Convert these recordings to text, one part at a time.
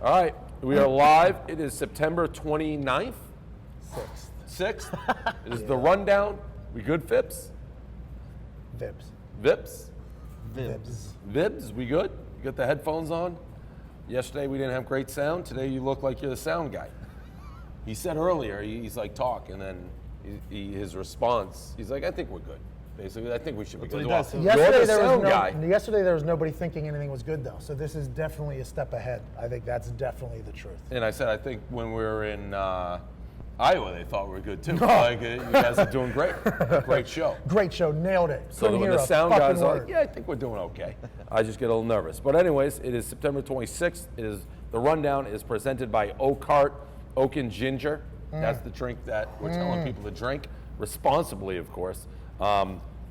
All right, we are live. It is September 29th. 6th. It is the rundown. We good, Phipps? Vibs. Vibs, we good? You got the headphones on? Yesterday we didn't have great sound. Today you look like you're the sound guy. He said earlier, he's like, talk, and then his response, he's like, I think we're good. Basically, I think we should be good. Well, Yesterday there was nobody thinking anything was good though, so this is definitely a step ahead. I think that's definitely the truth. And I said, I think when we were in Iowa, they thought we were good too. Like, you guys are doing great. Great show. Great show, nailed it. So Couldn't when hear the a sound fucking guys are word. like, yeah, I think we're doing okay. I just get a little nervous. But anyways, it is September 26th. The rundown is presented by Oak Heart, Oak and Ginger. That's the drink that we're telling people to drink responsibly, of course.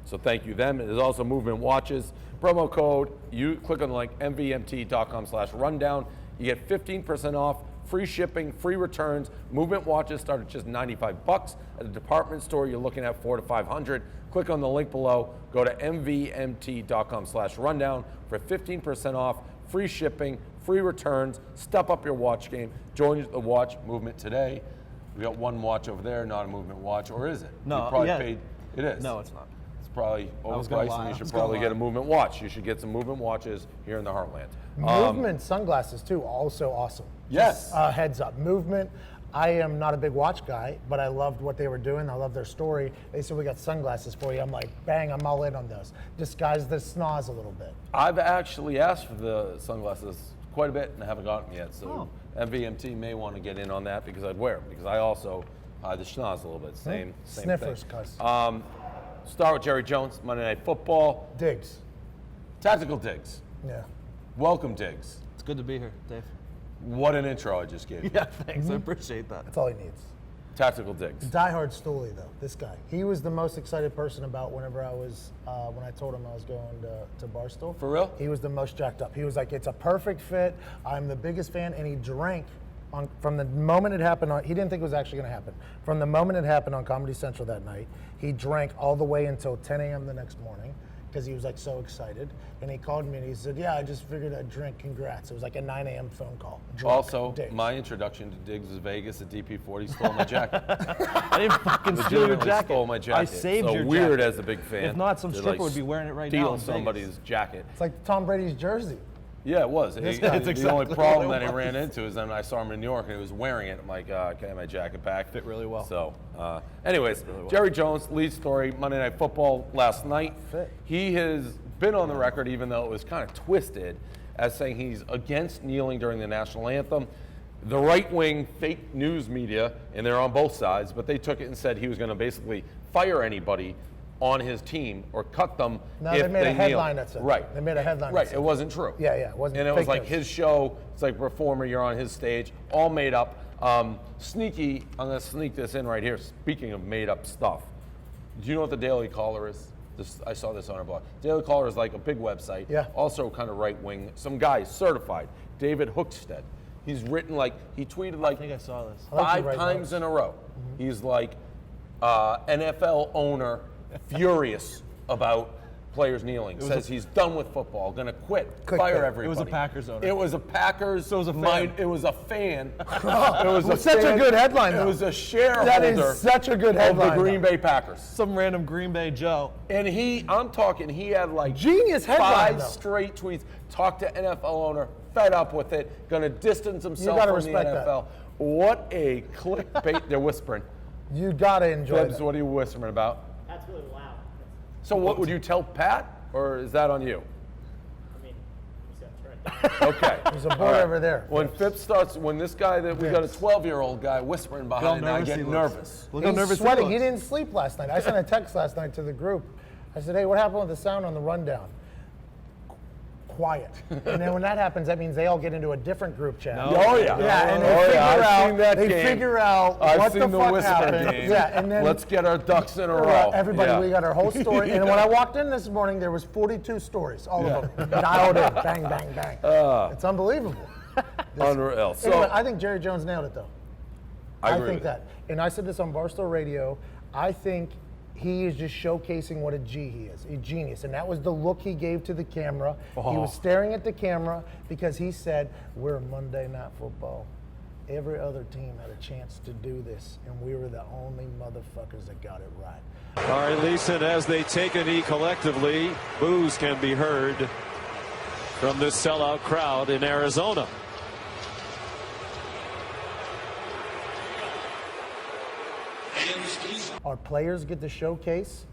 So thank you them. It is also Movement Watches. Promo code, you click on the link, mvmt.com/rundown. You get 15% off, free shipping, free returns. Movement Watches start at just $95. At a department store, you're looking at $400 to $500. Click on the link below. Go to mvmt.com/rundown for 15% off, free shipping, free returns. Step up your watch game. Join the watch movement today. We got one watch over there, not a Movement watch, or is it? No, you probably yeah. paid. It is. No, it's not. It's probably overpriced, and you should probably get a Movement watch. You should get some Movement watches here in the Heartland. Movement sunglasses too, also awesome. Yes. Just, heads up, Movement. I am not a big watch guy, but I loved what they were doing. I love their story. They said we got sunglasses for you. I'm like, bang, I'm all in on those. Disguise the snoz a little bit. I've actually asked for the sunglasses quite a bit and I haven't gotten them yet. So MVMT may want to get in on that because I'd wear them because I also the schnoz a little bit. Same Sniffers, thing. cuz. Start with Jerry Jones, Monday Night Football. Diggs. Tactical Diggs. Yeah. Welcome, Diggs. It's good to be here, Dave. What an intro I just gave you. Yeah, thanks. I appreciate that. That's all he needs. Tactical Diggs. Diehard Stooley though, this guy. He was the most excited person about whenever I was, when I told him I was going to Barstool. For real? He was the most jacked up. He was like, it's a perfect fit. I'm the biggest fan, and he drank from the moment it happened. He didn't think it was actually going to happen. From the moment it happened on Comedy Central that night, he drank all the way until 10 a.m. the next morning because he was like so excited. And he called me and he said, yeah, I just figured I'd drink. Congrats. It was like a 9 a.m. phone call. Drunk Also, Diggs. my introduction to Diggs was Vegas at DP40. Stole my jacket. I didn't fucking steal your Legitimately jacket. stole my jacket. I saved so your weird jacket. as a big fan. If not, some to, stripper would be wearing it right now Steal in Vegas. somebody's jacket. It's like Tom Brady's jersey. Yeah, it was. This The guy- It's only exactly problem what that it he was. ran into is then I saw him in New York and he was wearing it. I'm like, can I have my jacket back? Fit really well. So, anyways, Jerry Jones, lead story, Monday Night Football last night. Fit. He has been on the record, even though it was kind of twisted, as saying he's against kneeling during the national anthem. The right-wing fake news media, and they're on both sides, but they took it and said he was going to basically fire anybody on his team or cut them No, if they made a kneel. headline that said that. Right. They made a headline that Right, said it wasn't true. Yeah, it wasn't. And it was fake like news. his show, it's like performer, you're on his stage, all made up. Sneaky, I'm gonna sneak this in right here, speaking of made up stuff. Do you know what the Daily Caller is? I saw this on our blog. Daily Caller is like a big website, Yeah. also kind of right wing. Some guy, certified, David Hookstead. He's written like, he tweeted like I think I saw this. I like to 5 write times notes. in a row. He's like, NFL owner furious about players kneeling. Says he's done with football, gonna quit, fire Clickbait. everybody. It was a Packers owner. It was a Packers. So it was a fan. It was a fan. It was Such a good headline, It though. was a shareholder. That is such a good of headline, the Green though. Bay Packers. Some random Green Bay Joe. And I'm talking, he had like Genius headline, 5 though. straight tweets. Talked to NFL owner, fed up with it, gonna distance himself gotta from the respect that. NFL. What a clickbait! They're whispering. You gotta enjoy Fibs, that. what are you whispering about? That's really loud. So what would you tell Pat, or is that on you? I mean, you said it's right. Okay. There's a board over there. When Phipps starts, when this guy that we got a 12-year-old guy whispering behind, I get nervous. Look how He's nervous sweating. he He looks. didn't sleep last night. I sent a text last night to the group. I said, hey, what happened with the sound on the rundown? Quiet. And then when that happens, that means they all get into a different group chat. Oh yeah. Yeah, and Oh, they yeah, figure I've out. seen that They game. figure out I've what seen the the fuck whisper happened. game. Yeah, and then Let's get our ducks in a row. everybody, Yeah. we got our whole story. And when I walked in this morning, there was 42 stories, all of them dialed in, bang, bang, bang. It's unbelievable. Unreal. So Anyway, I think Jerry Jones nailed it, though. I agree think with that. And I said this on Barstool Radio. I think he is just showcasing what a G he is, a genius. And that was the look he gave to the camera. He was staring at the camera because he said, we're Monday Night Football. Every other team had a chance to do this, and we were the only motherfuckers that got it right. All right, Lisa, and as they take a knee collectively, boos can be heard from this sellout crowd in Arizona. Our players get to showcase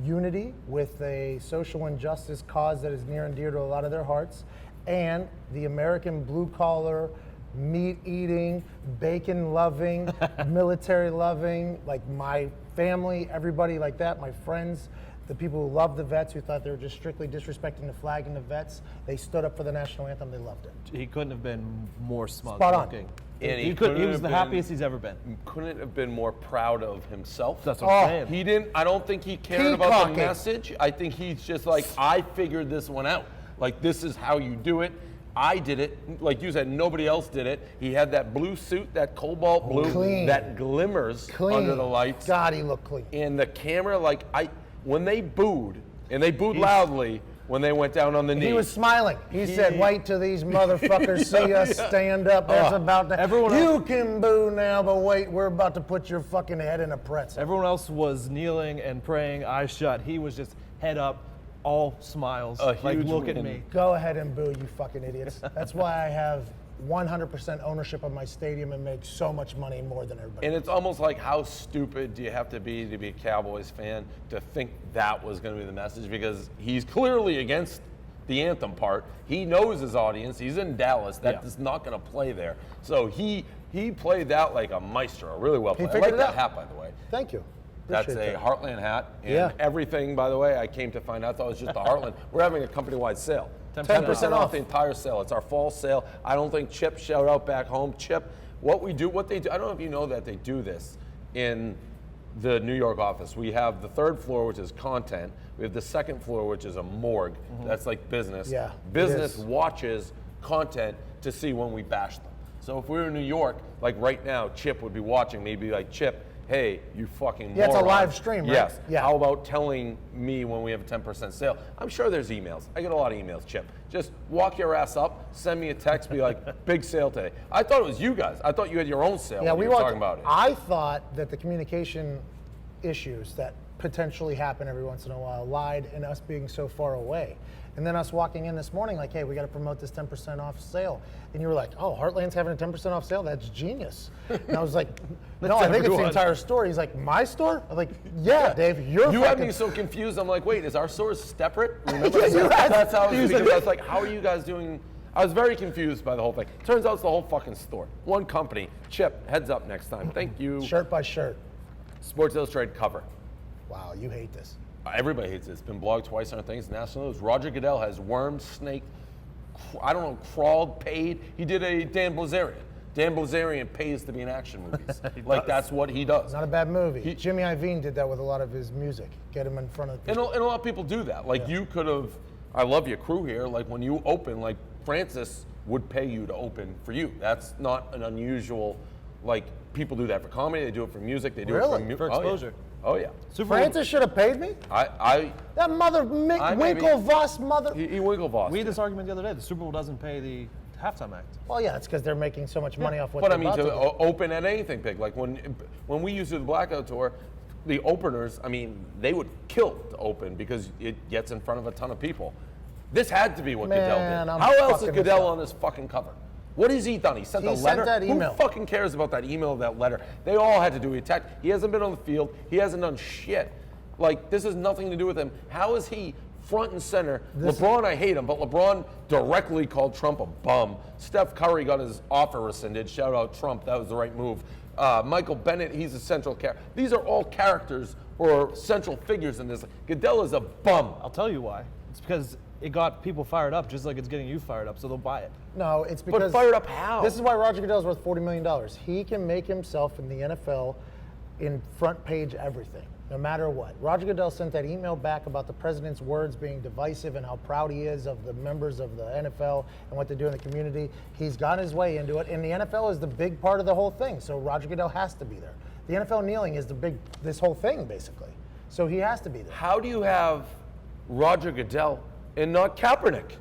unity with a social injustice cause that is near and dear to a lot of their hearts, and the American blue-collar, meat-eating, bacon-loving, military-loving, like my family, everybody like that, my friends, the people who loved the vets, who thought they were just strictly disrespecting the flag and the vets, they stood up for the national anthem, they loved it. He couldn't have been more smug Spot on. looking. And He couldn't was have the been- happiest he's ever been. Couldn't have been more proud of himself. That's what I'm Oh, saying. He didn't. I don't think he cared about the Peacocking. message. I think he's just like, I figured this one out. Like, this is how you do it. I did it. Like you said, nobody else did it. He had that blue suit, that cobalt blue, Clean. that glimmers Clean. under the lights. God, he looked clean. And the camera, like, when they booed, and they booed loudly when they went down on the knee. He was smiling. He said, wait till these motherfuckers see us stand up. That's about to Everyone You else- can boo now, but wait, we're about to put your fucking head in a pretzel. Everyone else was kneeling and praying, eyes shut. He was just head up, all smiles. A Like, huge look at win. me. Go ahead and boo, you fucking idiots. That's why I have 100% ownership of my stadium and make so much money more than everybody. And it's almost like, how stupid do you have to be a Cowboys fan to think that was going to be the message? Because he's clearly against the anthem part. He knows his audience. He's in Dallas. That is not going to play there. So he played that like a maestro, really well played. I figured like it that out. hat, by the way. Thank you. That's Appreciate a that. Heartland hat. And Yeah. everything, by the way, I came to find out, I thought it was just the Heartland. We're having a company-wide sale. 10% off. the entire sale. It's our fall sale. I don't think Chip, shout out back home. Chip, what they do, I don't know if you know that they do this in the New York office. We have the third floor, which is content. We have the second floor, which is a morgue. That's like business. Yeah, it Business is. watches content to see when we bash them. So if we were in New York, like right now, Chip would be watching me, be like, Chip, hey, you fucking Yeah, it's a moron. live stream, right? Yes. Yeah. How about telling me when we have a 10% sale? I'm sure there's emails. I get a lot of emails, Chip. Just walk your ass up, send me a text, be like, big sale today. I thought it was you guys. I thought you had your own sale Yeah, when we you were walked. talking about it. I thought that the communication issues that potentially happen every once in a while lied in us being so far away. And then us walking in this morning like, hey, we got to promote this 10% off sale. And you were like, oh, Heartland's having a 10% off sale? That's genius. And I was like, no, I think it's the everyone. entire store. He's like, my store? I'm like, yeah, Dave, you're You had fucking... me so confused. I'm like, wait, is our store separate? Remember? Yeah, you had- That's how I you was, said- because I was like, how are you guys doing? I was very confused by the whole thing. Turns out it's the whole fucking store. One company. Chip, heads up next time. Thank you. Shirt by shirt. Sports Illustrated cover. Wow, you hate this. Everybody hates it. It's been blogged twice on things, national news. Roger Goodell has wormed, snaked, I don't know, crawled, paid. He did a Dan Blazarian. Dan Blazarian pays to be in action movies. Like, that's what he does. Not a bad movie. Jimmy Iovine did that with a lot of his music. Get him in front of And a lot of people do that. Like, you could have, I love your crew here. Like, when you open, like, Francis would pay you to open for you. That's not an unusual, like, people do that for comedy. They do it for music. They do it Really? For exposure. Oh, yeah. Super Bowl- Francis should have paid me? I That mother I maybe- Winklevoss mother... he Winklevoss. We had this argument the other day. The Super Bowl doesn't pay the halftime act. Well, yeah, it's because they're making so much money off what But they're I mean, about to to do. open at anything big, like when we used to do the Blackout Tour, the openers, I mean, they would kill to open because it gets in front of a ton of people. This had to be what Goodell Man, did. I'm How else is fucking Goodell this up. on this fucking cover? What has he done? He sent He a sent letter? that email. Who fucking cares about that email, that letter? They all had to do it. He hasn't been on the field. He hasn't done shit. Like, this has nothing to do with him. How is he front and center? LeBron, I hate him, but LeBron directly called Trump a bum. Steph Curry got his offer rescinded. Shout out Trump. That was the right move. Michael Bennett, he's a central character. These are all characters or central figures in this. Goodell is a bum. I'll tell you why. It's because it got people fired up just like it's getting you fired up, so they'll buy it. No, it's because... fired up how? This is why Roger Goodell's worth $40 million. He can make himself in the NFL in front page everything, no matter what. Roger Goodell sent that email back about the president's words being divisive and how proud he is of the members of the NFL and what they do in the community. He's got his way into it, and the NFL is the big part of the whole thing, so Roger Goodell has to be there. The NFL kneeling is this whole thing, basically. So he has to be there. How do you have Roger Goodell and not Kaepernick?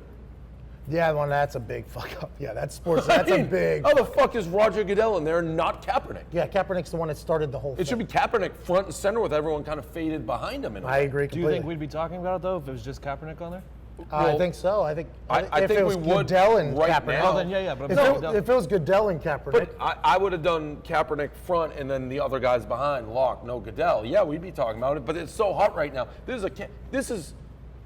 Yeah, well, that's a big fuck up. Yeah, that's sports. That's a big. How the fuck is Roger Goodell in there and not Kaepernick? Yeah, Kaepernick's the one that started the whole thing. It should be Kaepernick front and center with everyone kind of faded behind him. I agree Do you completely. think we'd be talking about it though if it was just Kaepernick on there? I think so. I think I if think it was we would Goodell and right Kaepernick. now. Oh, then yeah, but If it was Goodell and Kaepernick, But I would have done Kaepernick front and then the other guys behind, Locke, no Goodell. Yeah, we'd be talking about it, but it's so hot right now.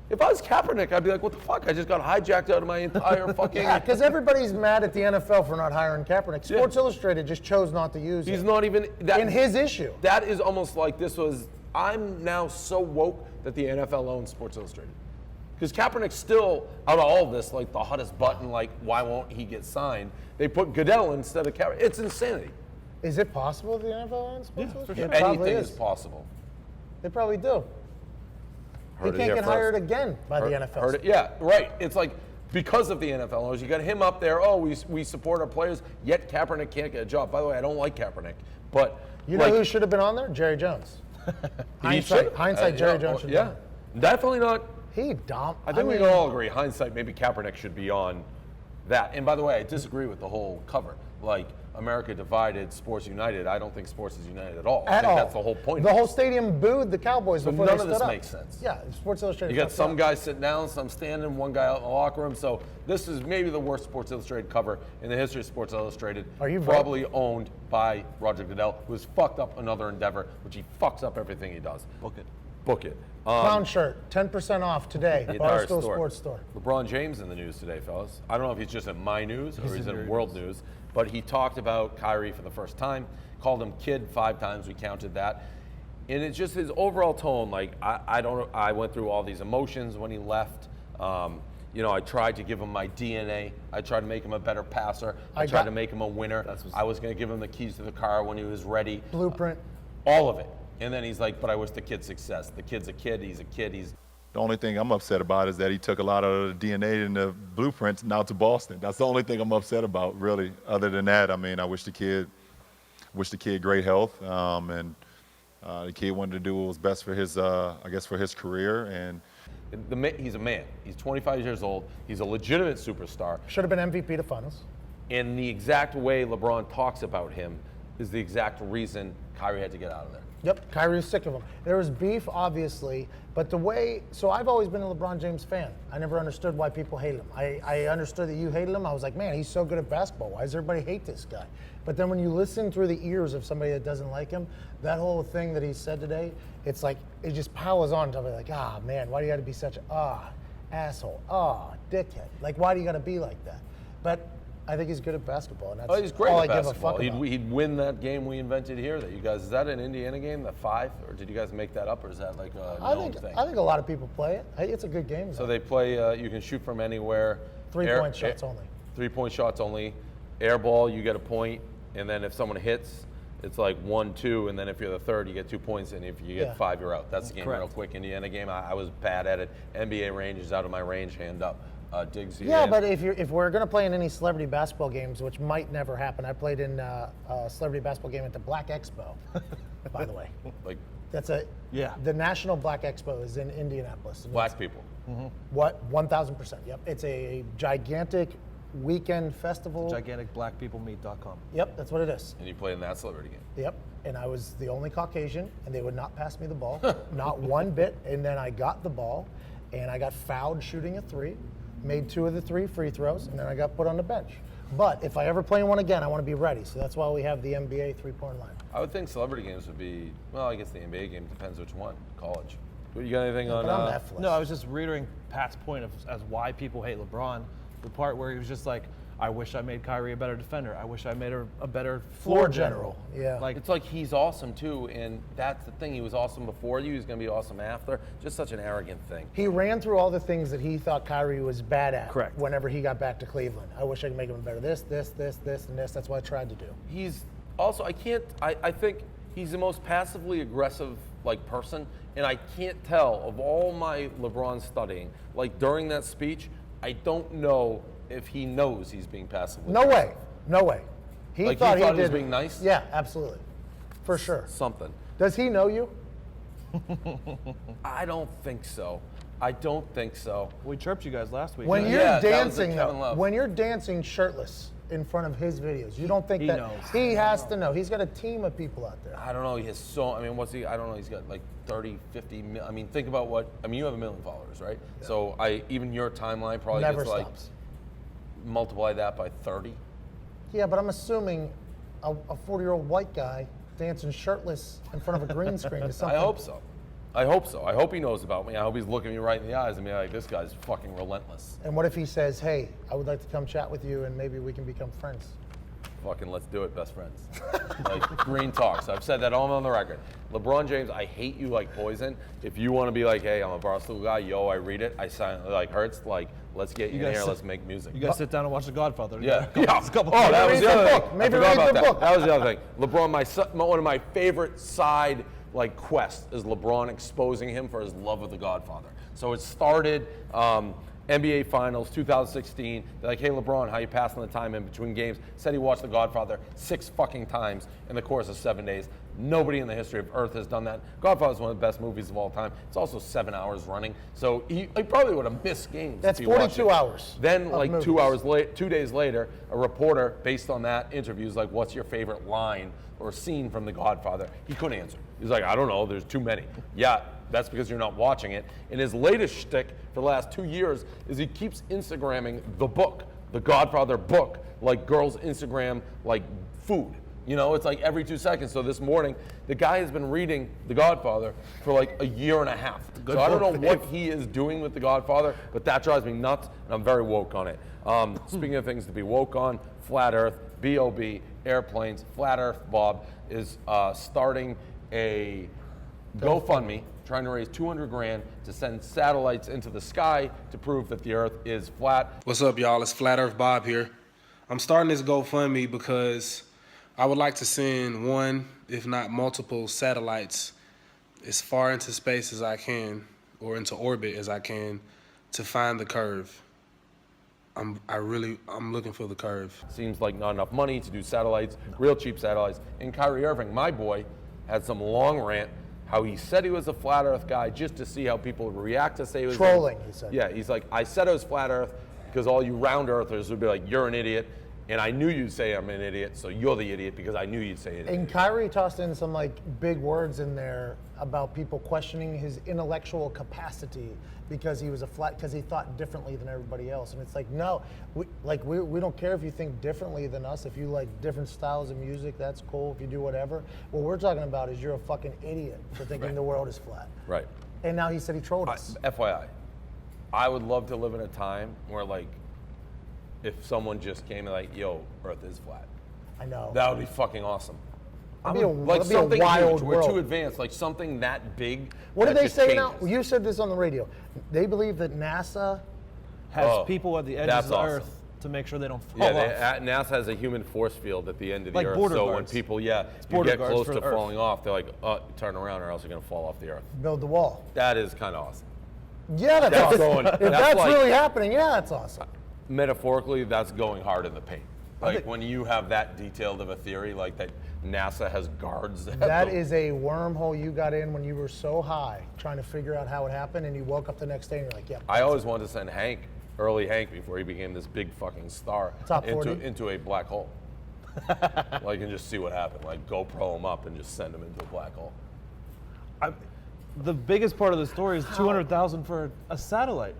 If I was Kaepernick, I'd be like, what the fuck? I just got hijacked out of my entire fucking... yeah, because everybody's mad at the NFL for not hiring Kaepernick. Sports Illustrated just chose not to use He's it not even... in his issue. That is almost like this was... I'm now so woke that the NFL owns Sports Illustrated. Because Kaepernick's still, out of all of this, like the hottest button, like why won't he get signed? They put Goodell instead of Kaepernick. It's insanity. Is it possible the NFL owns Sports Illustrated? Anything It probably is possible. They probably do. Heard He it can't here get first. hired again by the NFL. Heard it, yeah, right. It's like because of the NFL owners, you got him up there. Oh, we support our players. Yet Kaepernick can't get a job. By the way, I don't like Kaepernick, but You know who should have been on there? Jerry Jones. should. Hindsight, Jerry Jones should have Yeah, been. definitely not. He dumb. I think we can all agree. Hindsight, maybe Kaepernick should be on that. And by the way, I disagree with the whole cover. Like America divided, sports united. I don't think sports is united at all. I think that's the whole point. The whole stadium booed the Cowboys before none they of stood this up. makes sense. Yeah, Sports Illustrated. You got fucked some up. guys sitting down, some standing, one guy out in the locker room. So this is maybe the worst Sports Illustrated cover in the history of Sports Illustrated. Are you probably owned by Roger Goodell, who has fucked up another endeavor, which he fucks up everything he does. Book it. Book it. Clown shirt, 10% off today. The entire Barstool store. Sports store. LeBron James in the news today, fellas. I don't know if he's just in my news or he's in world news, but he talked about Kyrie for the first time, called him kid 5 times. We counted that. And it's just his overall tone. Like, I went through all these emotions when he left. I tried to give him my DNA. I tried to make him a better passer. I tried to make him a winner. I was going to give him the keys to the car when he was ready. Blueprint. All of it. And then he's like, but I wish the kid success. The kid's a kid. He's a kid. The only thing I'm upset about is that he took a lot of the DNA and the blueprints now to Boston. That's the only thing I'm upset about, really. Other than that, I mean, I wish the kid great health, and the kid wanted to do what was best for his, for his career. And he's a man. He's 25 years old. He's a legitimate superstar. Should have been MVP to finals. And the exact way LeBron talks about him is the exact reason Kyrie had to get out of there. Yep, Kyrie's sick of him. There was beef, obviously, but so I've always been a LeBron James fan. I never understood why people hate him. I understood that you hated him. I was like, man, he's so good at basketball. Why does everybody hate this guy? But then when you listen through the ears of somebody that doesn't like him, that whole thing that he said today, it's like, it just piles on to me like, man, why do you got to be such asshole, dickhead? Like, why do you got to be like that? But I think he's good at basketball, and that's He's great all at I basketball. give a fuck about. He'd win that game we invented here. That you guys, is that an Indiana game, the 5, or did you guys make that up, or is that like a known thing? I think a lot of people play it. Hey, it's a good game. So they play. You can shoot from anywhere. 3-point shots only. 3-point shots only. Air ball, you get a point, and then if someone hits, it's like 1-2, and then if you're the third, you get 2 points, and if you get 5, you're out. That's the game. Correct. Real quick, Indiana game. I was bad at it. NBA range is out of my range. Hand up. Diggs. Yeah, but if we're going to play in any celebrity basketball games, which might never happen, I played in a celebrity basketball game at the Black Expo, by the way. Like The National Black Expo is in Indianapolis. black people. What? 1,000%. Yep. It's a gigantic weekend festival. GiganticBlackPeopleMeet.com. Yep, that's what it is. And you played in that celebrity game. Yep. And I was the only Caucasian, and they would not pass me the ball, not one bit. And then I got the ball, and I got fouled shooting a 3. Made 2 of the 3 free throws, and then I got put on the bench. But if I ever play one again, I want to be ready. So that's why we have the NBA 3-point line. I would think celebrity games would be, well, I guess the NBA game depends which one. College. You got anything on? But I'm Netflix. No, I was just reiterating Pat's point as why people hate LeBron. The part where he was just like, I wish I made Kyrie a better defender. I wish I made her a better floor general. Yeah. Like, It's like he's awesome too, and that's the thing. He was awesome before you. He's going to be awesome after. Just such an arrogant thing. He ran through all the things that he thought Kyrie was bad at. Correct. Whenever he got back to Cleveland. I wish I could make him better this, and this. That's what I tried to do. He's also, I think he's the most passively aggressive person, and I can't tell of all my LeBron studying, like during that speech, I don't know if he knows he's being passively aggressive. No way. He Like, thought he did. was being nice? Yeah, absolutely. For sure. Something. Does he know you? I don't think so. I don't think so. We chirped you guys last week. When Yeah. you're Yeah, that was the dancing, Kevin though, Love. when you're dancing shirtless in front of his videos, you don't think He that knows. he has to know. He's got a team of people out there. I don't know. He has I mean, what's he? I don't know. He's got like 30, 50 mil. I mean, think about you have 1 million followers, right? Yeah. So even your timeline probably Never gets like, stops. multiply that by 30. Yeah, but I'm assuming a 40-year-old white guy dancing shirtless in front of a green screen is something. I hope so. I hope so. I hope he knows about me. I hope he's looking me right in the eyes and be like, this guy's fucking relentless. And what if he says, hey, I would like to come chat with you and maybe we can become friends? Fucking let's do it, best friends. Like green talks. I've said that all on the record. LeBron James, I hate you like poison. If you want to be like, hey, I'm a Barstool guy, yo, I read it, I sign it, like hurts, like let's get you in guys here, sit- let's make music. You guys sit down and watch The Godfather. Yeah. It's a couple Oh, that was Maybe the read other the thing. book. Maybe I forgot read about the that. book. That was the other thing. LeBron, one of my favorite side quest is LeBron exposing him for his love of The Godfather. So it started NBA Finals 2016. They're like, hey LeBron, how you passing the time in between games? Said he watched The Godfather 6 fucking times in the course of 7 days. Nobody in the history of Earth has done that. Godfather is one of the best movies of all time. It's also 7 hours running, so he probably would have missed games. That's if he watched 42 it. hours Then, of like movies. 2 hours late, 2 days later, a reporter, based on that interview, is like, "What's your favorite line or scene from The Godfather?" He couldn't answer. He's like, "I don't know. There's too many." Yeah, that's because you're not watching it. And his latest shtick for the last 2 years is he keeps Instagramming the book, The Godfather book, like girls Instagram like food. You know, it's like every 2 seconds. So this morning, the guy has been reading The Godfather for like a year and a half. So I don't know what he is doing with The Godfather, but that drives me nuts, and I'm very woke on it. Speaking of things to be woke on, Flat Earth, B.O.B., airplanes, Flat Earth Bob is starting a GoFundMe, trying to raise 200 grand to send satellites into the sky to prove that the Earth is flat. What's up, y'all? It's Flat Earth Bob here. I'm starting this GoFundMe because I would like to send one, if not multiple, satellites as far into space as I can, or into orbit as I can, to find the curve. I'm looking for the curve. Seems like not enough money to do satellites, real cheap satellites. And Kyrie Irving, my boy, had some long rant how he said he was a flat Earth guy just to see how people would react to say he was Trolling, he said. Yeah, he's like, I said I was flat Earth because all you round Earthers would be like, you're an idiot. And I knew you'd say I'm an idiot, so you're the idiot because I knew you'd say it. And Kyrie tossed in some like big words in there about people questioning his intellectual capacity because he he thought differently than everybody else. And it's like, no, we don't care if you think differently than us. If you like different styles of music, that's cool. If you do whatever. What we're talking about is you're a fucking idiot for thinking the world is flat. Right. And now he said he trolled us. FYI, I would love to live in a time where like, if someone just came and like, yo, Earth is flat. I know. That would be fucking awesome. That'd be a something wild huge. We're world. too advanced. Like something that big. What do that they just say now? changes. You said this on the radio. They believe that NASA Has people at the edges that's of the awesome. Earth to make sure they don't fall Yeah, off. NASA has a human force field at the end of the Like Earth. border So when guards. people, you border get guards close for to the Earth. falling off, they're like, turn around or else you're gonna fall off the Earth. build the wall. That is kind of awesome. Yeah, that's That's awesome. going- if that's that's like- really happening, yeah, that's awesome. Metaphorically, that's going hard in the paint. Like when you have that detailed of a theory, like that NASA has guards. That is a wormhole you got in when you were so high trying to figure out how it happened, and you woke up the next day and you're like, yeah. I always wanted to send early Hank, before he became this big fucking star, Top 40. into a black hole. Like, and just see what happened. Like, GoPro him up and just send him into a black hole. The biggest part of the story is 200,000 for a satellite.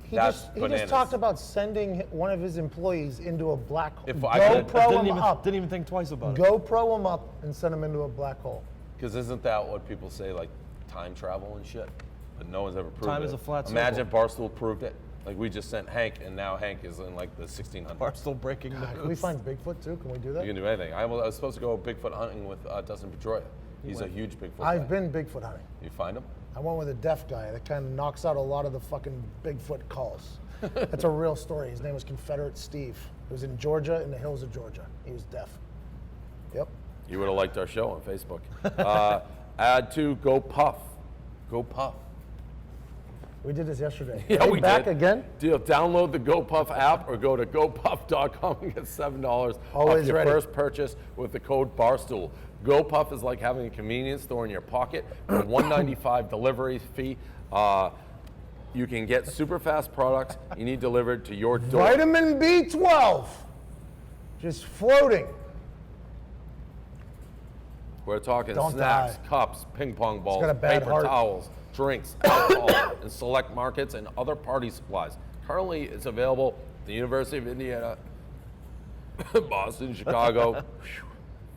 He That's just bananas. talked about sending one of his employees into a black hole. If I could- GoPro him up. Didn't even think twice about it. GoPro him up and send him into a black hole. Because isn't that what people say, like time travel and shit? But no one's ever proved it. Time is a flat Imagine circle. if Barstool proved it. Like we just sent Hank, and now Hank is in like the 1600s. Barstool breaking news. Can we find Bigfoot too? Can we do You that? can do anything. I was supposed to go Bigfoot hunting with Dustin Pedroia. He's a huge Bigfoot guy. I've been Bigfoot hunting. You find him? I went with a deaf guy that kind of knocks out a lot of the fucking Bigfoot calls. That's a real story. His name was Confederate Steve. It was in Georgia, in the hills of Georgia. He was deaf. Yep. You would have liked our show on Facebook. Add to Go Puff. Go Puff. We did this yesterday. Yeah, Are they we back did. again? Download the GoPuff app or go to gopuff.com and get $7 off Always your ready. first purchase with the code Barstool. GoPuff is like having a convenience store in your pocket for $1.95 delivery fee. You can get super fast products you need delivered to your door. Vitamin B12. Just floating. We're talking Don't snacks, die. cups, ping pong balls, got a bad paper heart. towels, drinks, alcohol, in select markets, and other party supplies. Currently, it's available at the University of Indiana, Boston, Chicago,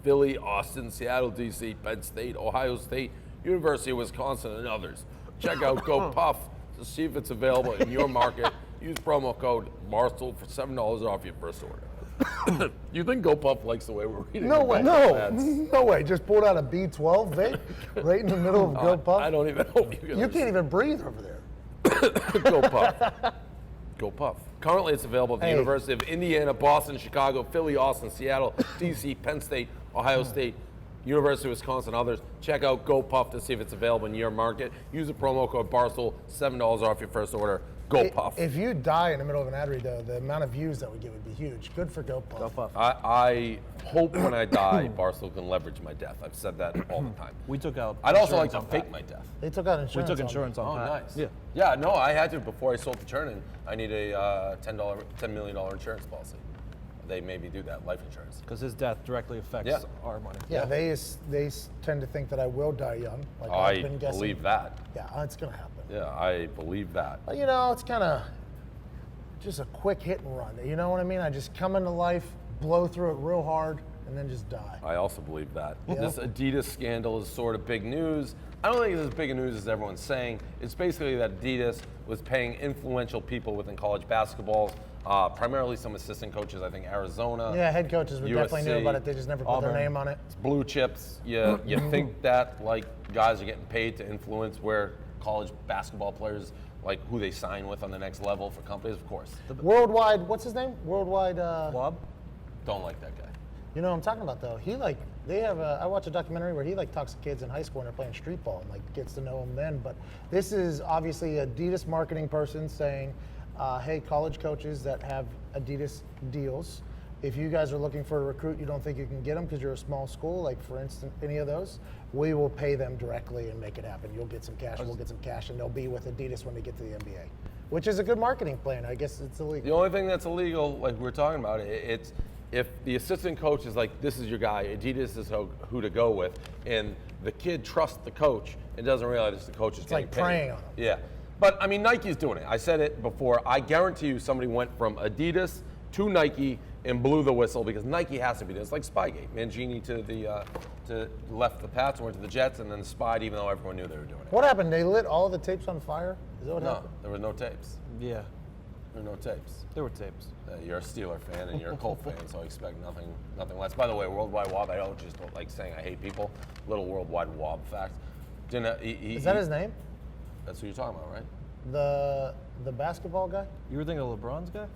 Philly, Austin, Seattle, D.C., Penn State, Ohio State, University of Wisconsin, and others. Check out GoPuff to see if it's available in your market. Use promo code Barstool for $7 off your first order. You think GoPuff likes the way we're reading? No the way. GoPuff No. ads? No way. Just pulled out a B12 vape right in the middle of GoPuff. I don't even know if You can't even breathe over there. GoPuff. GoPuff. Currently, it's available at the Hey. University of Indiana, Boston, Chicago, Philly, Austin, Seattle, D.C., Penn State, Ohio State, University of Wisconsin, others. Check out GoPuff to see if it's available in your market. Use the promo code Barstool, $7 off your first order. GoPuff. If you die in the middle of an ad read, though, the amount of views that we get would be huge. Good for GoPuff. GoPuff. I hope when I die, Barstool can leverage my death. I've said that all the time. We took out. I'd also like insurance to on fake Pat. my death. They took out We insurance. took on insurance on Oh, Pat. nice. Yeah. Yeah, no, I had to before I sold to Chernin. I need a $10 million insurance policy. They made me do that, life insurance. Because his death directly affects Yeah. our money. Yeah, they tend to think that I will die young. Like I I've been guessing. believe that. Yeah, it's gonna happen. Yeah, I believe that. But you know, it's kind of just a quick hit and run. You know what I mean? I just come into life, blow through it real hard, and then just die. I also believe that. Yeah. This Adidas scandal is sort of big news. I don't think it's as big a news as everyone's saying. It's basically that Adidas was paying influential people within college basketballs, primarily some assistant coaches, I think Arizona. Yeah, head coaches would definitely knew USC, about it. They just never put their Auburn. name on it. It's blue chips. You think that like guys are getting paid to influence where college basketball players, like who they sign with on the next level for companies? Of course. Worldwide, what's his name? Worldwide. Wob? Don't like that guy. You know what I'm talking about though. They have. I watch a documentary where he talks to kids in high school and they're playing street ball and gets to know them then. But this is obviously Adidas marketing person saying, "Hey, college coaches that have Adidas deals, if you guys are looking for a recruit, you don't think you can get them because you're a small school, like for instance, any of those, we will pay them directly and make it happen. You'll get some cash, we'll get some cash, and they'll be with Adidas when they get to the NBA." Which is a good marketing plan. I guess it's illegal. The only thing that's illegal, like we're talking about, it's if the assistant coach is like, this is your guy, Adidas is who to go with, and the kid trusts the coach and doesn't realize the coach is getting like paid. preying on him. Yeah. But I mean, Nike's doing it. I said it before. I guarantee you somebody went from Adidas to Nike and blew the whistle because Nike has to be doing it. It's like Spygate. Mangini to left the Pats and went to the Jets and then spied even though everyone knew they were doing it. What happened? They lit all the tapes on fire? Is that what No, happened? there were no tapes. Yeah. There were no tapes. There were tapes. You're a Steeler fan and you're a Colt fan, so I expect nothing less. By the way, Worldwide Wob, I don't just like saying I hate people. Little Worldwide Wob fact. Is that his name? That's who you're talking about, right? The basketball guy? You were thinking of LeBron's guy?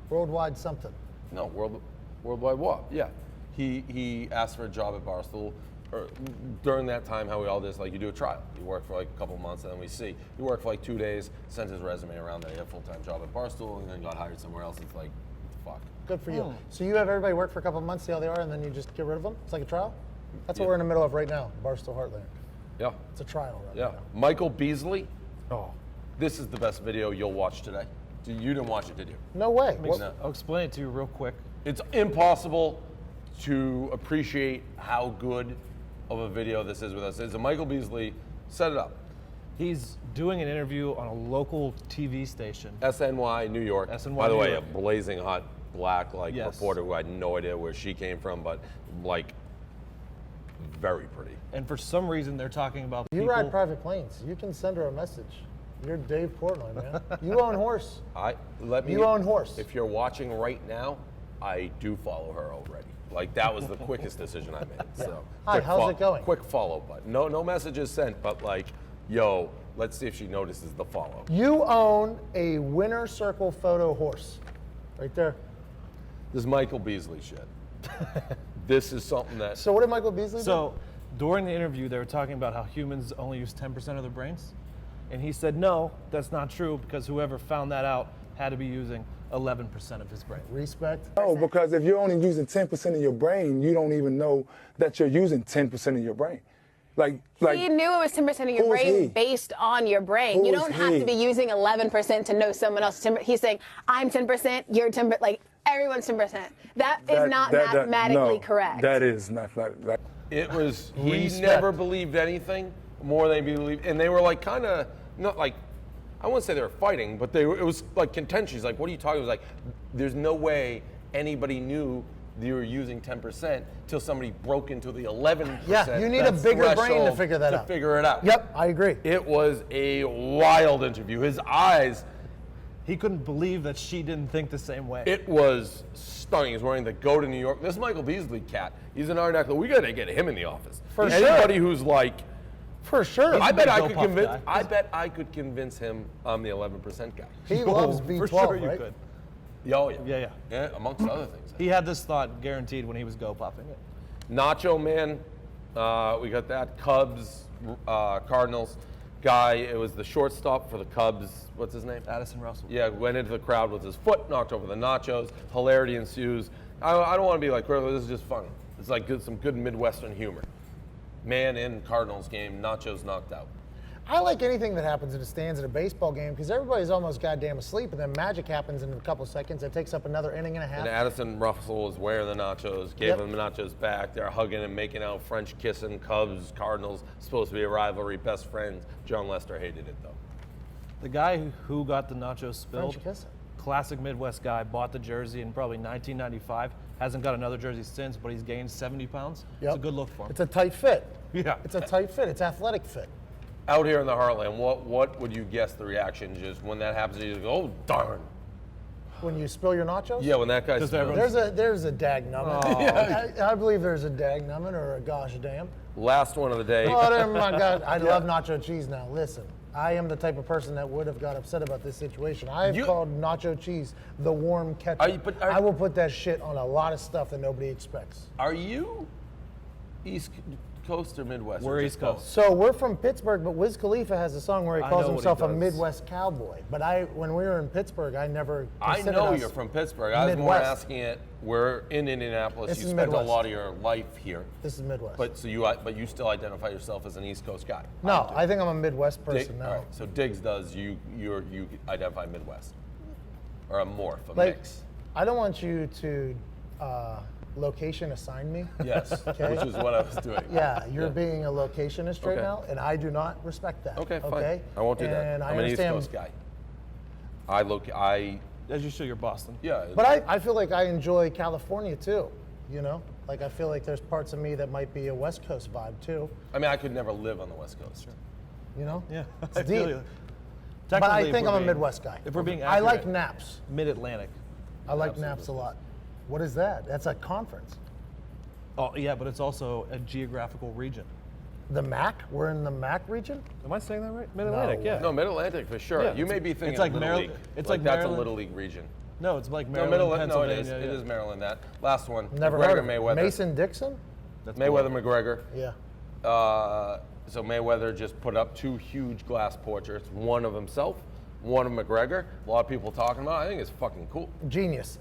Worldwide something. No, Worldwide Wob. Yeah, he asked for a job at Barstool. Or during that time, how we all did is like you do a trial. You work for like a couple months, and then we see. You work for like 2 days, sent his resume around there. He had a full-time job at Barstool, and then got hired somewhere else. It's like, fuck. Good for you. So you have everybody work for a couple of months, see how they are, and then you just get rid of them? It's like a trial? That's what we're in the middle of right now, Barstool Heartland. Yeah. It's a trial right Yeah. now. Michael Beasley. Oh. This is the best video you'll watch today. You didn't watch it, did you? No way. What- No. I'll explain it to you real quick. It's impossible to appreciate how good of a video this is with us. It's a Michael Beasley. Set it up. He's doing an interview on a local TV station. SNY, New York. SNY, By the New way, York. a blazing hot black Yes. reporter who I had no idea where she came from, but like very pretty. And for some reason, they're talking about You people. ride private planes. You can send her a message. You're Dave Portnoy, man. You own horse. You own horse. If you're watching right now, I do follow her already. Like that was the quickest decision I made. So Hi, quick how's it going? Quick follow button. No messages sent, but like, yo, let's see if she notices the follow. You own a winner circle photo horse. Right there. This is Michael Beasley shit. This is something that So what did Michael Beasley do? So during the interview, they were talking about how humans only use 10% of their brains. And he said, no, that's not true, because whoever found that out had to be using 11% of his brain. Respect. No, because if you're only using 10% of your brain, you don't even know that you're using 10% of your brain. Like he knew it was 10% of your who is brain he? based on your brain. Who You is don't have he? to be using 11% to know someone else's 10%. He's saying, I'm 10%, you're 10%, like everyone's 10%. That is not mathematically no, correct. That is not like. It was, he Respect. never believed anything more than he believed. And they were like kind of, not like, I wouldn't say they were fighting, but it was like contentious. Like, what are you talking about? It was like, there's no way anybody knew you were using 10% till somebody broke into the 11%. Yeah, you need a bigger brain to figure that out. To figure it out. Yep, I agree. It was a wild interview. His eyes, He couldn't believe that she didn't think the same way. it was stunning. He's wearing the Go to New York. This Michael Beasley cat, he's an art actor. We got to get him in the office. For Anybody who's like, For sure. I bet I Go could Puff convince. guy. I bet I could convince him I'm the 11% guy. He loves For B12, sure you right? could. Oh yeah. Yeah, yeah. Yeah, amongst other things. He had this thought guaranteed when he was go puffing it. Nacho Man, we got that. Cubs, Cardinals guy. It was the shortstop for the Cubs. What's his name? Addison Russell. Yeah, went into the crowd with his foot, knocked over the nachos. Hilarity ensues. I don't want to be like critical. This is just fun. It's like some good Midwestern humor. Man in Cardinals game, nachos knocked out. I like anything that happens in the stands at a baseball game because everybody's almost goddamn asleep, and then magic happens in a couple seconds. It takes up another inning and a half. And Addison Russell was wearing the nachos, gave Yep. him the nachos back. They're hugging and making out, French kissing. Cubs, Cardinals, supposed to be a rivalry, best friends. John Lester hated it though. The guy who got the nachos spilled, French kissing. classic Midwest guy, bought the jersey in probably 1995. Hasn't got another jersey since, but he's gained 70 pounds. Yep. It's a good look for him. It's a tight fit. Yeah. It's a tight fit. It's athletic fit. Out here in the Heartland, what would you guess the reaction is when that happens? You go, oh darn. When you spill your nachos? Yeah, when that guy Does spills. everyone- There's a dagnubbin. I believe there's a dagnubbin or a gosh damn. Last one of the day. Oh my God, I love nacho cheese now. Listen, I am the type of person that would have got upset about this situation. I've You- called nacho cheese the warm ketchup. I will put that shit on a lot of stuff that nobody expects. Are you East Coast or Midwest? We're or East just Coast. So we're from Pittsburgh, but Wiz Khalifa has a song where he I calls know what he himself a does. Midwest cowboy. But when we were in Pittsburgh, I never I considered know us you're from Pittsburgh. I was more Midwest. asking it. We're in Indianapolis. This You is spent Midwest. a lot of your life here, This is Midwest. but but you still identify yourself as an East Coast guy. no, I think I'm a Midwest Dig- person now. all right, so Diggs does. You identify Midwest, or a morph, a Like, mix. I don't want you to location assign me. Yes, Okay. which is what I was doing. Yeah, you're being a locationist right Okay. now, and I do not respect that. Okay, fine. Okay? I won't do that. And I I'm an East understand, Coast guy. I As you show, you're Boston. yeah. but I feel like I enjoy California too. You know, like I feel like there's parts of me that might be a West Coast vibe too. I mean, I could never live on the West Coast. You know? Yeah, It's I feel deep. you. But I Technically, if think we're I'm a being- Midwest guy. If we're being I like accurate, naps. Mid-Atlantic. I like naps a lot. What is that? That's a conference. Oh, yeah, but it's also a geographical region. The MAC? We're in the MAC region? Am I saying that right? Mid-Atlantic, No yeah. No, Mid Atlantic for sure. Yeah, you it's- may be thinking it's like Little Maryland- League. it's like like that's Maryland- a Little League region. No, it's like No, Maryland, no, it Pennsylvania. is. It yeah. is Maryland. That last one. Never McGregor, heard of it. Mayweather. Mason Dixon? That's Mayweather, cool. McGregor. Yeah. So Mayweather just put up 2 huge glass portraits, one of himself, one of McGregor. A lot of people talking about it. I think it's fucking cool. Genius.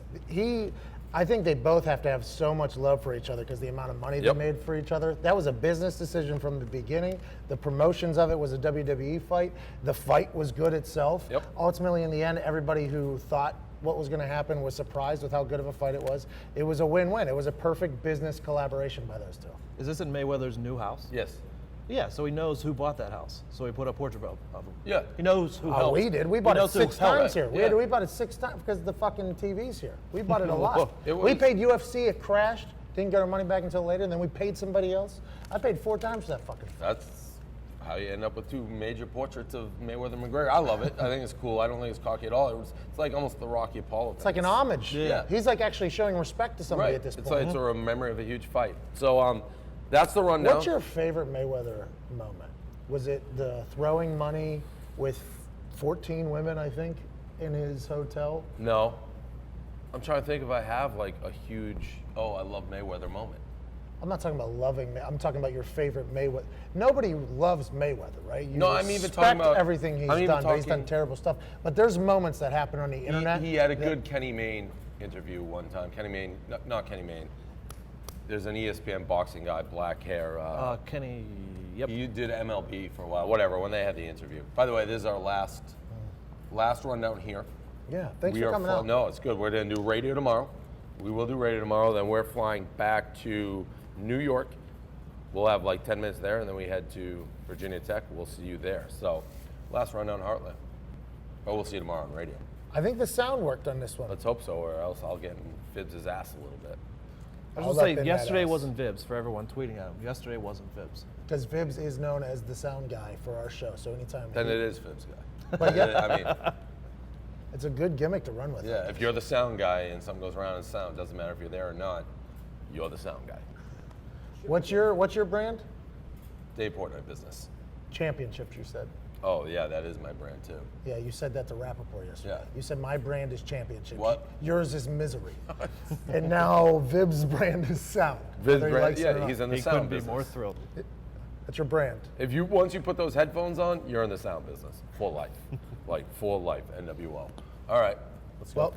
I think they both have to have so much love for each other because the amount of money Yep. they made for each other. That was a business decision from the beginning. The promotions of it was a WWE fight. The fight was good itself. Yep. Ultimately, in the end, everybody who thought what was going to happen was surprised with how good of a fight it was. It was a win-win. It was a perfect business collaboration by those two. Is this in Mayweather's new house? Yes. Yeah, so he knows who bought that house. So he put a portrait of him. Yeah. He knows who Oh, helped. we did. We He bought it knows who 6 helped. times here. Yeah. We bought it 6 times because the fucking TV's here. We bought it a lot. It We was- paid UFC, it crashed, didn't get our money back until later, and then we paid somebody else. I paid 4 times for that fucking thing. That's how you end up with 2 major portraits of Mayweather and McGregor. I love it. I think it's cool. I don't think it's cocky at all. It's like almost the Rocky Apollo thing. It's like an homage. Yeah. He's like actually showing respect to somebody Right. at this It's point. like it's a memory of a huge fight. So that's the rundown. What's your favorite Mayweather moment? Was it the throwing money with 14 women, I think, in his hotel? No. I'm trying to think if I have like a huge, oh, I love Mayweather moment. I'm not talking about loving. I'm talking about your favorite Mayweather. Nobody loves Mayweather, right? You No, I'm even respect talking about everything he's I'm even done. But he's done talking- terrible stuff. But there's moments that happen on the internet. He had a that- good Kenny Mayne interview one time. Kenny Mayne, not Kenny Mayne. There's an ESPN boxing guy, black hair. Kenny, yep. He did MLB for a while, whatever, when they had the interview. By the way, this is our last rundown here. Yeah, thanks for coming out. No, it's good. We're going to do radio tomorrow. We will do radio tomorrow. Then we're flying back to New York. We'll have like 10 minutes there, and then we head to Virginia Tech. We'll see you there. So, last rundown Heartland. But we'll see you tomorrow on radio. I think the sound worked on this one. Let's hope so, or else I'll get in Phibbs' ass a little bit. I I'll was let going to Ben say, yesterday badass. wasn't Vibs for everyone tweeting at him. Yesterday wasn't Vibs. Because Vibbs is known as the sound guy for our show. So anytime. Then it is Phibbs' guy. But yeah, I mean, it's a good gimmick to run with. yeah, if you're the sound guy and something goes around in sound, doesn't matter if you're there or not, you're the sound guy. What's your brand? Dave Portnoy Business. Championships, you said. Oh, yeah, that is my brand too. Yeah, you said that to Rappaport yesterday. Yeah. You said my brand is championship. What? Yours is misery. And now Vib's brand is sound. Vib's whether he brand, likes it or yeah, not. he's in the He sound couldn't be business. more thrilled. That's your brand. If you once you put those headphones on, you're in the sound business for life, like for life. NWO. All right, let's go. Well,